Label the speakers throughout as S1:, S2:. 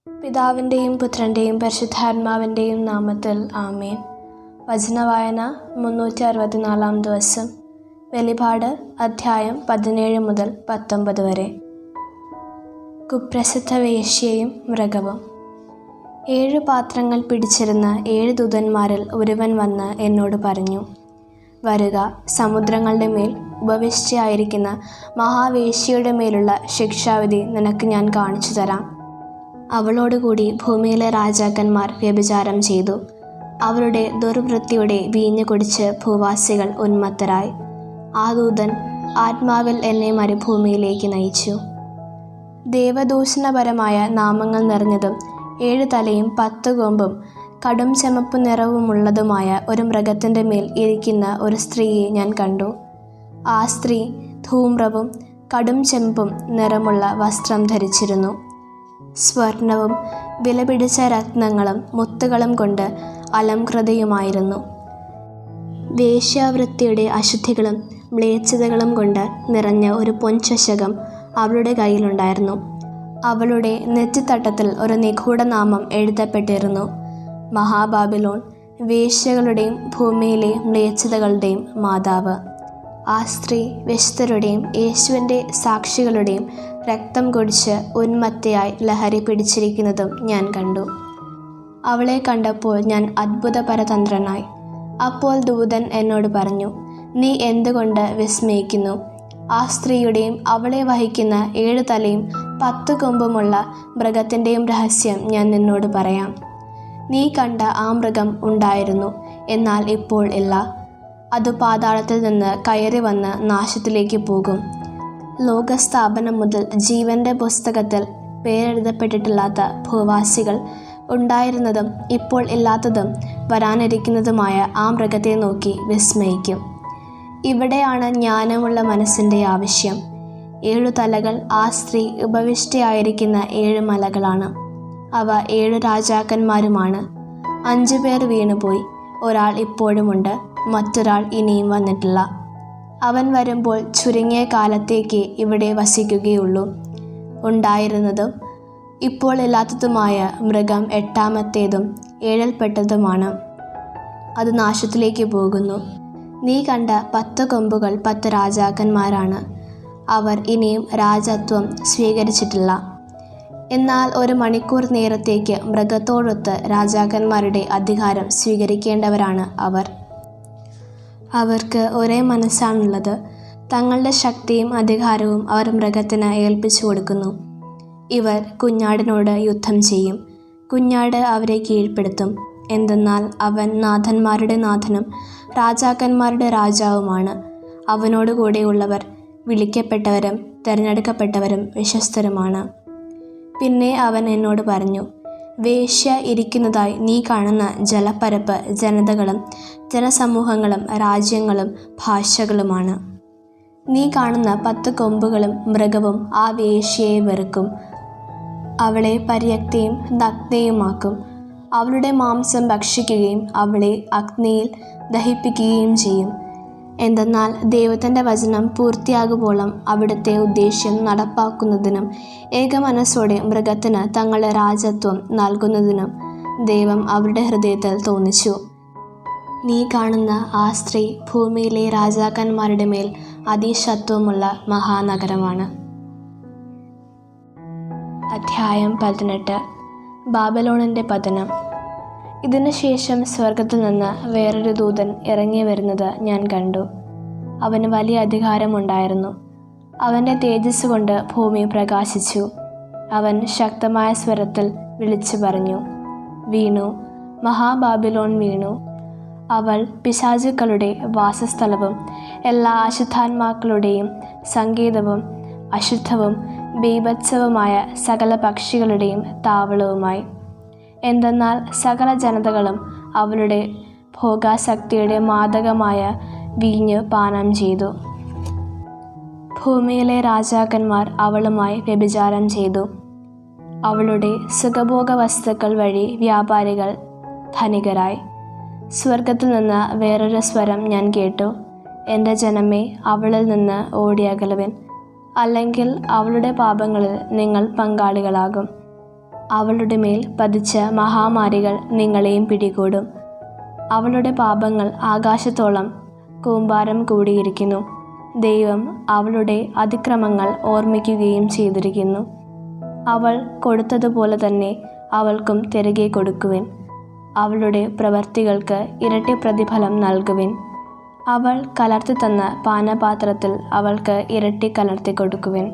S1: പിതാവിൻ്റെയും പുത്രൻ്റെയും പരിശുദ്ധാത്മാവിൻ്റെയും നാമത്തിൽ ആമേൻ. വചനവായന 364 ദിവസം. വെളിപാട് അധ്യായം 17 മുതൽ 19 വരെ. കുപ്രസിദ്ധ വേശ്യയും മൃഗവും. 7 പാത്രങ്ങൾ പിടിച്ചിരുന്ന 7 ദൂതന്മാരിൽ ഒരുവൻ വന്ന് എന്നോട് പറഞ്ഞു, വരുക, സമുദ്രങ്ങളുടെ മേൽ ഉപവിഷ്ടയായിരിക്കുന്ന മഹാവേശ്യയുടെ മേലുള്ള ശിക്ഷാവിധി നിനക്ക് ഞാൻ കാണിച്ചു തരാം. അവളോടുകൂടി ഭൂമിയിലെ രാജാക്കന്മാർ വ്യഭിചാരം ചെയ്തു. അവരുടെ ദുർവൃത്തിയുടെ വീഞ്ഞു കുടിച്ച് ഭൂവാസികൾ ഉന്മത്തരായി. ആ ദൂതൻ ആത്മാവിൽ എന്നെ മരുഭൂമിയിലേക്ക് നയിച്ചു. ദേവദൂഷണപരമായ നാമങ്ങൾ നിറഞ്ഞതും 7 തലയും 10 കൊമ്പും കടും ചെമപ്പു നിറവുമുള്ളതുമായ ഒരു മൃഗത്തിൻ്റെ മേൽ ഇരിക്കുന്ന ഒരു സ്ത്രീയെ ഞാൻ കണ്ടു. ആ സ്ത്രീ ധൂമ്രവും കടും ചെമ്പും നിറമുള്ള വസ്ത്രം ധരിച്ചിരുന്നു. സ്വർണവും വിലപിടിച്ച രത്നങ്ങളും മുത്തുകളും കൊണ്ട് അലംകൃതയുമായിരുന്നു. വേശ്യാവൃത്തിയുടെ അശുദ്ധികളും മ്ലേച്ഛതകളും കൊണ്ട് നിറഞ്ഞ ഒരു പൊൻചഷകം അവളുടെ കയ്യിലുണ്ടായിരുന്നു. അവളുടെ നെറ്റിത്തട്ടത്തിൽ ഒരു നിഗൂഢനാമം എഴുതപ്പെട്ടിരുന്നു: മഹാബാബിലോൺ, വേശ്യകളുടെയും ഭൂമിയിലെ മ്ലേച്ഛതകളുടെയും മാതാവ്. ആ സ്ത്രീ വിശുദ്ധരുടെയും യേശുവിൻ്റെ സാക്ഷികളുടെയും രക്തം കുടിച്ച് ഉന്മത്തയായി ലഹരി പിടിച്ചിരിക്കുന്നതും ഞാൻ കണ്ടു. അവളെ കണ്ടപ്പോൾ ഞാൻ അത്ഭുതപരതന്ത്രനായി. അപ്പോൾ ദൂതൻ എന്നോട് പറഞ്ഞു, നീ എന്തുകൊണ്ട് വിസ്മയിക്കുന്നു? ആ സ്ത്രീയുടെയും അവളെ വഹിക്കുന്ന 7 തലയും 10 കൊമ്പുമുള്ള മൃഗത്തിൻ്റെയും രഹസ്യം ഞാൻ നിന്നോട് പറയാം. നീ കണ്ട ആ മൃഗം ഉണ്ടായിരുന്നു, എന്നാൽ ഇപ്പോൾ ഇല്ല. അത് പാതാളത്തിൽ നിന്ന് കയറി വന്ന് നാശത്തിലേക്ക് പോകും. ലോകസ്ഥാപനം മുതൽ ജീവൻ്റെ പുസ്തകത്തിൽ പേരെഴുതപ്പെട്ടിട്ടില്ലാത്ത ഭൂവാസികൾ ഉണ്ടായിരുന്നതും ഇപ്പോൾ ഇല്ലാത്തതും വരാനിരിക്കുന്നതുമായ ആ മൃഗത്തെ നോക്കി വിസ്മയിക്കും. ഇവിടെയാണ് ജ്ഞാനമുള്ള മനസ്സിൻ്റെ ആവശ്യം. 7 തലകൾ ആ സ്ത്രീ ഉപവിഷ്ടയായിരിക്കുന്ന 7 മലകളാണ്. അവ 7 രാജാക്കന്മാരുമാണ്. 5 പേർ വീണുപോയി. ഒരാൾ ഇപ്പോഴുമുണ്ട്, മറ്റൊരാൾ ഇനിയും വന്നിട്ടില്ല. അവൻ വരുമ്പോൾ ചുരുങ്ങിയ കാലത്തേക്ക് ഇവിടെ വസിക്കുകയുള്ളൂ. ഉണ്ടായിരുന്നതും ഇപ്പോൾ ഇല്ലാത്തതുമായ മൃഗം 8ാമത്തേതും 7ൽപ്പെട്ടതുമാണ്. അത് നാശത്തിലേക്ക് പോകുന്നു. നീ കണ്ട 10 കൊമ്പുകൾ 10 രാജാക്കന്മാരാണ്. അവർ ഇനിയും രാജത്വം സ്വീകരിച്ചിട്ടില്ല. എന്നാൽ 1 മണിക്കൂർ നേരത്തേക്ക് മൃഗത്തോടൊത്ത് രാജാക്കന്മാരുടെ അധികാരം സ്വീകരിക്കേണ്ടവരാണ് അവർ. അവർക്ക് ഒരേ മനസ്സാണുള്ളത്. തങ്ങളുടെ ശക്തിയും അധികാരവും അവർ മൃഗത്തിന് ഏൽപ്പിച്ചു കൊടുക്കുന്നു. ഇവർ കുഞ്ഞാടിനോട് യുദ്ധം ചെയ്യും. കുഞ്ഞാട് അവരെ കീഴ്പ്പെടുത്തും. എന്തെന്നാൽ അവൻ നാഥന്മാരുടെ നാഥനും രാജാക്കന്മാരുടെ രാജാവുമാണ്. അവനോടുകൂടെയുള്ളവർ വിളിക്കപ്പെട്ടവരും തിരഞ്ഞെടുക്കപ്പെട്ടവരും വിശ്വസ്തരുമാണ്. പിന്നെ അവൻ എന്നോട് പറഞ്ഞു, വേശ്യ ഇരിക്കുന്നതായി നീ കാണുന്ന ജലപ്പരപ്പ് ജനതകളും ജനസമൂഹങ്ങളും രാജ്യങ്ങളും ഭാഷകളുമാണ്. നീ കാണുന്ന 10 കൊമ്പുകളും മൃഗവും ആ വേശ്യയെ വെറുക്കും. അവളെ പര്യക്തയും നഗ്നയുമാക്കും. അവളുടെ മാംസം ഭക്ഷിക്കുകയും അവളെ അഗ്നിയിൽ ദഹിപ്പിക്കുകയും ചെയ്യും. എന്തെന്നാൽ ദൈവത്തിൻ്റെ വചനം പൂർത്തിയാകുമ്പോളം അവിടുത്തെ ഉദ്ദേശ്യം നടപ്പാക്കുന്നതിനും ഏകമനസ്സോടെ മൃഗത്തിന് തങ്ങളുടെ രാജത്വം നൽകുന്നതിനും ദൈവം അവരുടെ ഹൃദയത്തിൽ തോന്നിച്ചു. നീ കാണുന്ന ആ സ്ത്രീ ഭൂമിയിലെ രാജാക്കന്മാരുടെ മേൽ അതിശത്വമുള്ള മഹാനഗരമാണ്. അധ്യായം 18. ബാബിലോണിൻ്റെ പതനം. ഇതിനുശേഷം സ്വർഗത്തിൽ നിന്ന് വേറൊരു ദൂതൻ ഇറങ്ങി വരുന്നത് ഞാൻ കണ്ടു. അവന് വലിയ അധികാരമുണ്ടായിരുന്നു. അവൻ്റെ തേജസ് കൊണ്ട് ഭൂമി പ്രകാശിച്ചു. അവൻ ശക്തമായ സ്വരത്തിൽ വിളിച്ചു പറഞ്ഞു, വീണു, മഹാബാബിലോൺ വീണു. അവൾ പിശാചുക്കളുടെ വാസസ്ഥലവും എല്ലാ അശുദ്ധാത്മാക്കളുടെയും സങ്കേതവും അശുദ്ധവും ബീഭത്സവുമായ സകല പക്ഷികളുടെയും താവളവുമായി. എന്തെന്നാൽ സകല ജനതകളും അവളുടെ ഭോഗാസക്തിയുടെ മാദകമായ വീഞ്ഞ് പാനം ചെയ്തു. ഭൂമിയിലെ രാജാക്കന്മാർ അവളുമായി വ്യഭിചാരം ചെയ്തു. അവളുടെ സുഖഭോഗ വസ്തുക്കൾ വഴി വ്യാപാരികൾ ധനികരായി. സ്വർഗത്തിൽ നിന്ന് വേറൊരു സ്വരം ഞാൻ കേട്ടു, എൻ്റെ ജനമേ, അവളിൽ നിന്ന് ഓടിയകലുവിൻ, അല്ലെങ്കിൽ അവളുടെ പാപങ്ങളിൽ നിങ്ങൾ പങ്കാളികളാകും. അവളുടെ മേൽ പതിച്ച മഹാമാരികൾ നിങ്ങളെയും പിടികൂടും. അവളുടെ പാപങ്ങൾ ആകാശത്തോളം കൂമ്പാരം കൂടിയിരിക്കുന്നു. ദൈവം അവളുടെ അതിക്രമങ്ങൾ ഓർമ്മിക്കുകയും ചെയ്തിരിക്കുന്നു. അവൾ കൊടുത്തതുപോലെ തന്നെ അവൾക്കും തിരികെ കൊടുക്കുവിൻ. അവളുടെ പ്രവൃത്തികൾക്ക് ഇരട്ടി പ്രതിഫലം നൽകുവിൻ. അവൾ കലർത്തി തന്ന പാനപാത്രത്തിൽ അവൾക്ക് ഇരട്ടി കലർത്തി കൊടുക്കുവിൻ.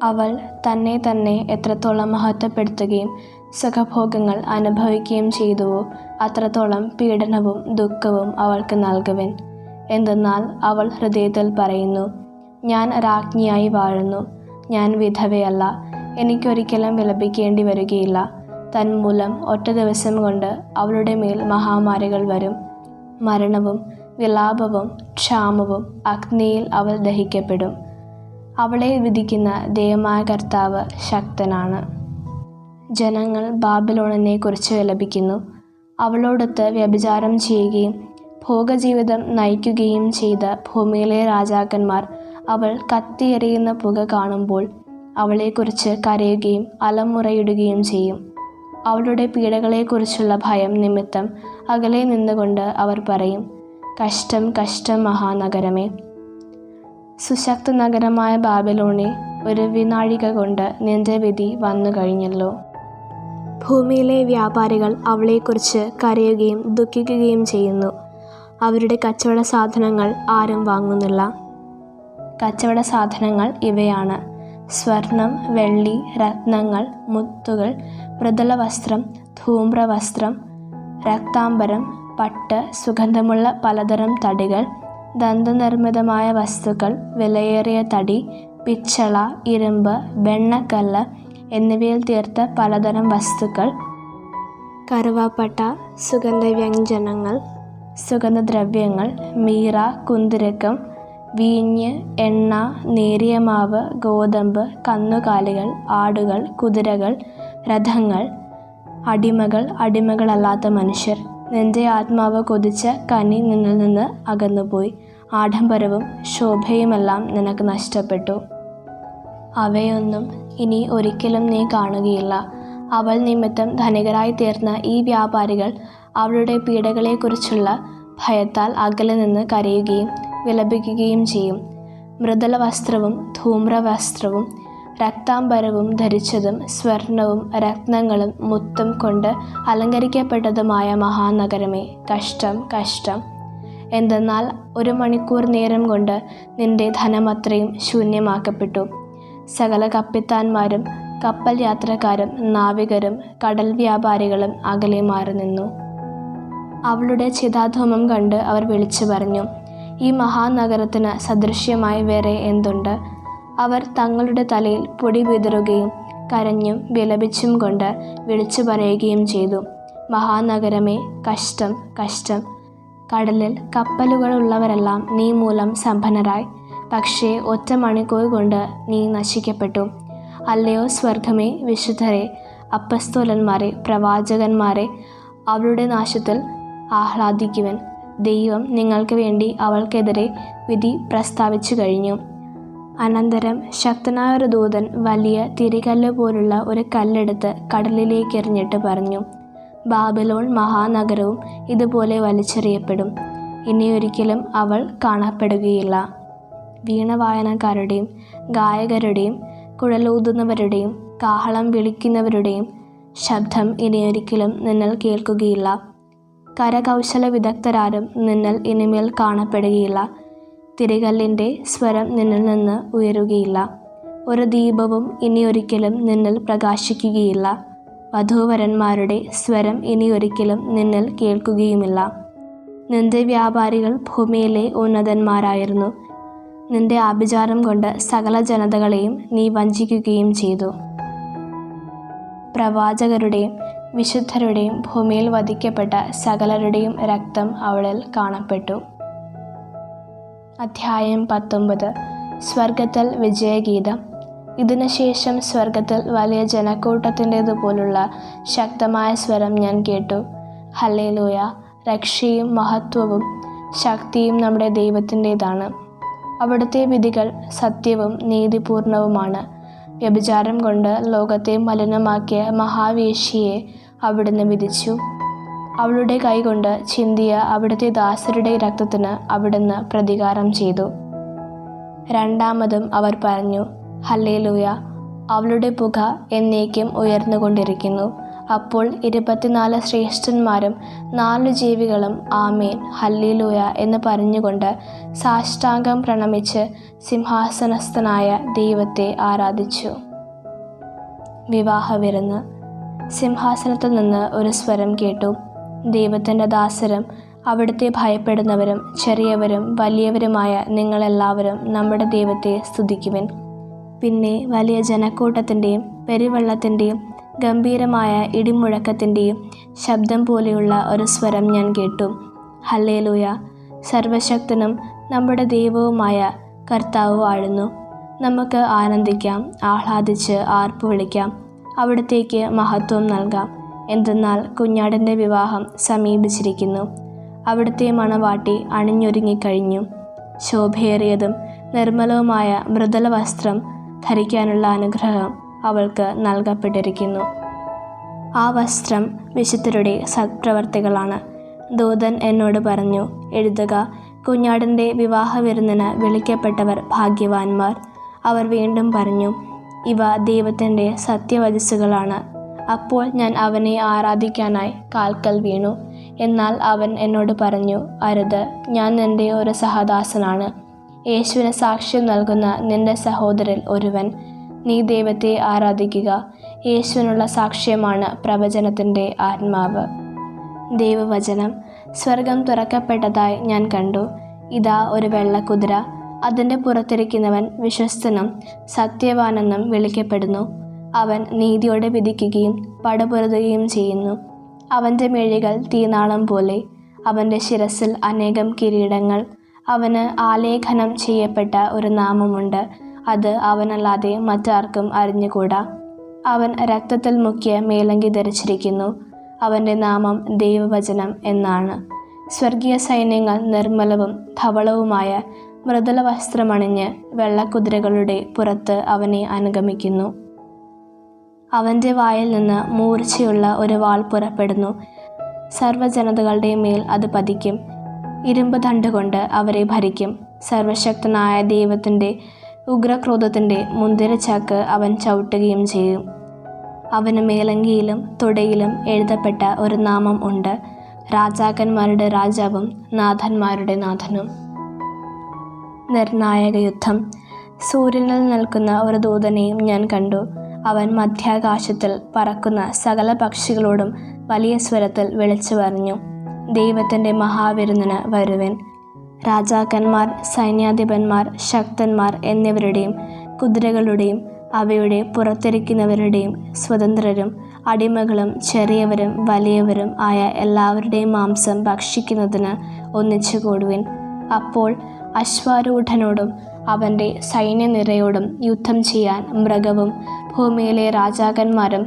S1: അവൾ തന്നെ എത്രത്തോളം മഹത്വപ്പെടുത്തുകയും സുഖഭോഗങ്ങൾ അനുഭവിക്കുകയും ചെയ്തുവോ അത്രത്തോളം പീഡനവും ദുഃഖവും അവൾക്ക് നൽകുവിൻ. എന്തെന്നാൽ അവൾ ഹൃദയത്തിൽ പറയുന്നു, ഞാൻ രാജ്ഞിയായി വാഴുന്നു, ഞാൻ വിധവയല്ല, എനിക്കൊരിക്കലും വിലപിക്കേണ്ടി വരികയില്ല. തന്മൂലം ഒറ്റ ദിവസം കൊണ്ട് അവളുടെ മേൽ മഹാമാരികൾ വരും. മരണവും വിലാപവും ക്ഷാമവും അഗ്നിയിൽ അവൾ ദഹിക്കപ്പെടും. അവളെ വിധിക്കുന്ന ദൈവമായ കർത്താവ് ശക്തനാണ്. ജനങ്ങൾ ബാബിലോണിനെ കുറിച്ച് വിലപിക്കുന്നു. അവളോടൊത്ത് വ്യഭിചാരം ചെയ്യുകയും ഭോഗജീവിതം നയിക്കുകയും ചെയ്ത ഭൂമിയിലെ രാജാക്കന്മാർ അവൾ കത്തിയെറിയുന്ന പുക കാണുമ്പോൾ അവളെക്കുറിച്ച് കരയുകയും അലമുറയിടുകയും ചെയ്യും. അവളുടെ പീഡകളെക്കുറിച്ചുള്ള ഭയം നിമിത്തം അകലെ നിന്നുകൊണ്ട് അവർ പറയും, കഷ്ടം കഷ്ടം മഹാനഗരമേ, സുശക്ത നഗരമായ ബാബിലോണെ, ഒരു വിനാഴിക കൊണ്ട് നിന്റെ വിധി വന്നു കഴിഞ്ഞല്ലോ. ഭൂമിയിലെ വ്യാപാരികൾ അവളെക്കുറിച്ച് കരയുകയും ദുഃഖിക്കുകയും ചെയ്യുന്നു. അവരുടെ കച്ചവട സാധനങ്ങൾ ആരും വാങ്ങുന്നില്ല. കച്ചവട സാധനങ്ങൾ ഇവയാണ്: സ്വർണം, വെള്ളി, രത്നങ്ങൾ, മുത്തുകൾ, മൃദുല വസ്ത്രം, ധൂമ്രവസ്ത്രം, രക്താംബരം, പട്ട്, സുഗന്ധമുള്ള പലതരം തടികൾ, ദന്തനിർമ്മിതമായ വസ്തുക്കൾ, വിലയേറിയ തടി, പിച്ചള, ഇരുമ്പ്, വെണ്ണക്കല്ല് എന്നിവയിൽ തീർത്ത പലതരം വസ്തുക്കൾ, കറുവാപ്പട്ട, സുഗന്ധവ്യഞ്ജനങ്ങൾ, സുഗന്ധദ്രവ്യങ്ങൾ, മീറ, കുന്തിരക്കം, വീഞ്ഞ്, എണ്ണ, നേരിയ മാവ്, ഗോതമ്പ്, കന്നുകാലികൾ, ആടുകൾ, കുതിരകൾ, രഥങ്ങൾ, അടിമകൾ, അടിമകളല്ലാത്ത മനുഷ്യർ. നിന്റെ ആത്മാവ് കൊതിച്ച കനി നിന്നിൽ നിന്ന് അകന്നുപോയി. ആഡംബരവും ശോഭയുമെല്ലാം നിനക്ക് നഷ്ടപ്പെട്ടു. അവയൊന്നും ഇനി ഒരിക്കലും നീ കാണുകയില്ല. അവൾ നിമിത്തം ധനികരായി തീർന്ന ഈ വ്യാപാരികൾ അവളുടെ പീഡകളെക്കുറിച്ചുള്ള ഭയത്താൽ അകലെ നിന്ന് കരയുകയും വിലപിക്കുകയും ചെയ്യും. മൃദുല വസ്ത്രവും ധൂമ്രവസ്ത്രവും രക്താംബരവും ധരിച്ചതും സ്വർണവും രത്നങ്ങളും മുത്തും കൊണ്ട് അലങ്കരിക്കപ്പെട്ടതുമായ മഹാനഗരമേ, കഷ്ടം കഷ്ടം! എന്തെന്നാൽ 1 മണിക്കൂർ നേരം കൊണ്ട് നിന്റെ ധനമത്രയും ശൂന്യമാക്കപ്പെട്ടു. സകല കപ്പിത്താന്മാരും കപ്പൽ യാത്രക്കാരും നാവികരും കടൽ വ്യാപാരികളും അകലെ മാറി നിന്നു. അവളുടെ ചിതാധൂമം കണ്ട് അവർ വിളിച്ചു പറഞ്ഞു, ഈ മഹാനഗരത്തിന് സദൃശ്യമായി വേറെ എന്തുണ്ട്? അവർ തങ്ങളുടെ തലയിൽ പൊടി വിതറുകയും കരഞ്ഞും വിലപിച്ചും കൊണ്ട് വിളിച്ചു പറയുകയും ചെയ്തു, മഹാനഗരമേ, കഷ്ടം കഷ്ടം! കടലിൽ കപ്പലുകളുള്ളവരെല്ലാം നീ മൂലം സമ്പന്നരായി. പക്ഷേ 1 മണിക്കൂർ കൊണ്ട് നീ നശിക്കപ്പെട്ടു. അല്ലയോ സ്വർഗമേ, വിശുദ്ധരെ, അപ്പസ്തോലന്മാരെ, പ്രവാചകന്മാരെ, അവളുടെ നാശത്തിൽ ആഹ്ലാദിക്കുവൻ. ദൈവം നിങ്ങൾക്ക് വേണ്ടി അവൾക്കെതിരെ വിധി പ്രസ്താവിച്ചു കഴിഞ്ഞു. അനന്തരം ശക്തനായ ഒരു ദൂതൻ വലിയ തിരികല്ല് പോലുള്ള ഒരു കല്ലെടുത്ത് കടലിലേക്ക് എറിഞ്ഞിട്ട് പറഞ്ഞു, ബാബിലോൺ മഹാനഗരവും ഇതുപോലെ വലിച്ചെറിയപ്പെടും. ഇനിയൊരിക്കലും അവൾ കാണപ്പെടുകയില്ല. വീണവായനക്കാരുടെയും ഗായകരുടെയും കുഴലൂതുന്നവരുടെയും കാഹളം വിളിക്കുന്നവരുടെയും ശബ്ദം ഇനിയൊരിക്കലും നിന്നിൽ കേൾക്കുകയില്ല. കരകൗശല വിദഗ്ധരാരും നിന്നിൽ ഇനിമേൽ കാണപ്പെടുകയില്ല. തിരികല്ലിൻ്റെ സ്വരം നിന്നിൽ നിന്ന് ഉയരുകയില്ല. ഒരു ദീപവും ഇനിയൊരിക്കലും നിന്നിൽ പ്രകാശിക്കുകയില്ല. വധൂവരന്മാരുടെ സ്വരം ഇനിയൊരിക്കലും നിന്നിൽ കേൾക്കുകയുമില്ല. നിന്റെ വ്യാപാരികൾ ഭൂമിയിലെ ഉന്നതന്മാരായിരുന്നു. നിന്റെ ആഭിചാരം കൊണ്ട് സകല ജനതകളെയും നീ വഞ്ചിക്കുകയും ചെയ്തു. പ്രവാചകരുടെയും വിശുദ്ധരുടെയും ഭൂമിയിൽ വധിക്കപ്പെട്ട സകലരുടെയും രക്തം അവളിൽ കാണപ്പെട്ടു. അധ്യായം 19. സ്വർഗത്തിൽ വിജയഗീതം. ഇതിനുശേഷം സ്വർഗത്തിൽ വലിയ ജനക്കൂട്ടത്തിൻ്റേതുപോലുള്ള ശക്തമായ സ്വരം ഞാൻ കേട്ടു. ഹല്ലേലൂയ! രക്ഷയും മഹത്വവും ശക്തിയും നമ്മുടെ ദൈവത്തിൻ്റേതാണ്. അവിടുത്തെ വിധികൾ സത്യവും നീതിപൂർണവുമാണ്. വ്യഭിചാരം കൊണ്ട് ലോകത്തെ മലിനമാക്കിയ മഹാവേശ്യയെ അവിടുന്ന് വിധിച്ചു. അവളുടെ കൈകൊണ്ട് ചിന്തിയ അവിടുത്തെ ദാസരുടെ രക്തത്തിന് അവിടുന്ന് പ്രതികാരം ചെയ്തു. രണ്ടാമതും അവർ പറഞ്ഞു, ഹല്ലേലൂയ, അവളുടെ പുക എന്നേക്കും ഉയർന്നുകൊണ്ടിരിക്കുന്നു. അപ്പോൾ 24 ശ്രേഷ്ഠന്മാരും 4 ജീവികളും ആമേൻ ഹല്ലേലൂയ എന്ന് പറഞ്ഞുകൊണ്ട് സാഷ്ടാംഗം പ്രണമിച്ച് സിംഹാസനസ്ഥനായ ദൈവത്തെ ആരാധിച്ചു. വിവാഹവിരുന്ന്. സിംഹാസനത്തിൽ നിന്ന് ഒരു സ്വരം കേട്ടു. ദൈവത്തിൻ്റെ ദാസരും അവിടുത്തെ ഭയപ്പെടുന്നവരും ചെറിയവരും വലിയവരുമായ നിങ്ങളെല്ലാവരും നമ്മുടെ ദൈവത്തെ സ്തുതിക്കുവിൻ. പിന്നെ വലിയ ജനക്കൂട്ടത്തിൻ്റെയും പെരുവെള്ളത്തിൻ്റെയും ഗംഭീരമായ ഇടിമുഴക്കത്തിൻ്റെയും ശബ്ദം പോലെയുള്ള ഒരു സ്വരം ഞാൻ കേട്ടു. ഹല്ലേലൂയ, സർവശക്തനും നമ്മുടെ ദൈവവുമായ കർത്താവ് വാഴുന്നു. നമുക്ക് ആനന്ദിക്കാം, ആഹ്ലാദിച്ച് ആർപ്പ് വിളിക്കാം, അവിടത്തേക്ക് മഹത്വം നൽകാം. എന്തെന്നാൽ കുഞ്ഞാടിൻ്റെ വിവാഹം സമീപിച്ചിരിക്കുന്നു. അവിടുത്തെ മണവാട്ടി അണിഞ്ഞൊരുങ്ങിക്കഴിഞ്ഞു. ശോഭയേറിയതും നിർമ്മലവുമായ മൃദുല വസ്ത്രം ധരിക്കാനുള്ള അനുഗ്രഹം അവൾക്ക് നൽകപ്പെട്ടിരിക്കുന്നു. ആ വസ്ത്രം വിശുദ്ധരുടെ സത്പ്രവർത്തികളാണ്. ദൂതൻ എന്നോട് പറഞ്ഞു, എഴുതുക, കുഞ്ഞാടിൻ്റെ വിവാഹവിരുന്നിന് വിളിക്കപ്പെട്ടവർ ഭാഗ്യവാന്മാർ. അവർ വീണ്ടും പറഞ്ഞു, ഇവ ദൈവത്തിൻ്റെ സത്യവചസ്സുകളാണ്. അപ്പോൾ ഞാൻ അവനെ ആരാധിക്കാനായി കാൽക്കൽ വീണു. എന്നാൽ അവൻ എന്നോട് പറഞ്ഞു, അരുത്, ഞാൻ നിൻ്റെ ഒരു സഹദാസനാണ്, യേശുവിന് സാക്ഷ്യം നൽകുന്ന നിൻ്റെ സഹോദരൻ ഒരുവൻ. നീ ദൈവത്തെ ആരാധിക്കുക. യേശുവിനുള്ള സാക്ഷ്യമാണ് പ്രവചനത്തിൻ്റെ ആത്മാവ്. ദൈവവചനം. സ്വർഗം തുറക്കപ്പെട്ടതായി ഞാൻ കണ്ടു. ഇതാ ഒരു വെള്ളക്കുതിര. അതിൻ്റെ പുറത്തിരിക്കുന്നവൻ വിശ്വസ്തനും സത്യവാനെന്നും വിളിക്കപ്പെടുന്നു. അവൻ നീതിയോടെ വിധിക്കുകയും പടപൊരുതുകയും ചെയ്യുന്നു. അവൻ്റെ മിഴികൾ തീനാളം പോലെ. അവൻ്റെ ശിരസിൽ അനേകം കിരീടങ്ങൾ. അവന് ആലേഖനം ചെയ്യപ്പെട്ട ഒരു നാമമുണ്ട്. അത് അവനല്ലാതെ മറ്റാർക്കും അറിഞ്ഞുകൂടാ. അവൻ രക്തത്തിൽ മുക്കിയ മേലങ്കി ധരിച്ചിരിക്കുന്നു. അവൻ്റെ നാമം ദൈവവചനം എന്നാണ്. സ്വർഗീയ സൈന്യങ്ങൾ നിർമ്മലവും ധവളവുമായ മൃദുല വസ്ത്രമണിഞ്ഞ് വെള്ളക്കുതിരകളുടെ പുറത്ത് അവനെ അനുഗമിക്കുന്നു. അവൻ്റെ വായിൽ നിന്ന് മൂർച്ചയുള്ള ഒരു വാൾ പുറപ്പെടുന്നു. സർവ്വജനതകളുടെ മേൽ അത് പതിക്കും. ഇരുമ്പ് തണ്ടുകൊണ്ട് അവരെ ഭരിക്കും. സർവശക്തനായ ദൈവത്തിൻ്റെ ഉഗ്രക്രോധത്തിൻ്റെ മുന്തിരച്ചാക്ക് അവൻ ചവിട്ടുകയും ചെയ്യും. അവന് മേലങ്കിയിലും തുടയിലും എഴുതപ്പെട്ട ഒരു നാമം ഉണ്ട്, രാജാക്കന്മാരുടെ രാജാവും നാഥന്മാരുടെ നാഥനും. നിർണായക യുദ്ധം. സൂര്യനിൽ നിൽക്കുന്ന ഒരു ദൂതനെയും ഞാൻ കണ്ടു. അവൻ മധ്യാകാശത്തിൽ പറക്കുന്ന സകല പക്ഷികളോടും വലിയ സ്വരത്തിൽ വിളിച്ചു പറഞ്ഞു, ദൈവത്തിൻ്റെ മഹാവിരുന്നിന് വരുവിൻ. രാജാക്കന്മാർ, സൈന്യാധിപന്മാർ, ശക്തന്മാർ എന്നിവരുടെയും കുതിരകളുടെയും അവയുടെ പുറത്തിരിക്കുന്നവരുടെയും സ്വതന്ത്രരും അടിമകളും ചെറിയവരും വലിയവരും ആയ എല്ലാവരുടെയും മാംസം ഭക്ഷിക്കുന്നതിന് ഒന്നിച്ചു കൂടുവിൻ. അപ്പോൾ അശ്വാരൂഢനോടും അവൻ്റെ സൈന്യനിരയോടും യുദ്ധം ചെയ്യാൻ മൃഗവും ഭൂമിയിലെ രാജാക്കന്മാരും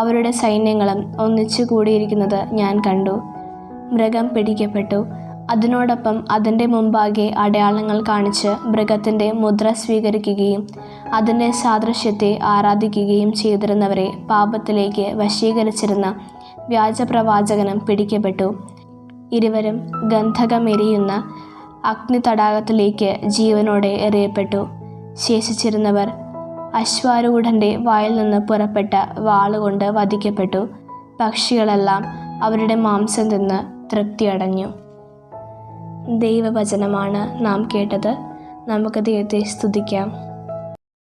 S1: അവരുടെ സൈന്യങ്ങളും ഒന്നിച്ചു കൂടിയിരിക്കുന്നത് ഞാൻ കണ്ടു. മൃഗം പിടിക്കപ്പെട്ടു. അതിനോടൊപ്പം അതിൻ്റെ മുമ്പാകെ അടയാളങ്ങൾ കാണിച്ച് മൃഗത്തിൻ്റെ മുദ്ര സ്വീകരിക്കുകയും അതിൻ്റെ സാദൃശ്യത്തെ ആരാധിക്കുകയും ചെയ്തിരുന്നവരെ പാപത്തിലേക്ക് വശീകരിച്ചിരുന്ന വ്യാജപ്രവാചകനും പിടിക്കപ്പെട്ടു. ഇരുവരും ഗന്ധകമെരിയുന്ന അഗ്നി തടാകത്തിലേക്ക് ജീവനോടെ എറിയപ്പെട്ടു. ശേഷിച്ചിരുന്നവർ അശ്വാരൂഢൻ്റെ വായിൽ നിന്ന് പുറപ്പെട്ട വാളുകൊണ്ട് വധിക്കപ്പെട്ടു. പക്ഷികളെല്ലാം അവരുടെ മാംസം തിന്ന് തൃപ്തിയടഞ്ഞു. ദൈവവചനമാണ് നാം കേട്ടത്. നമുക്ക് ദൈവത്തെ സ്തുതിക്കാം.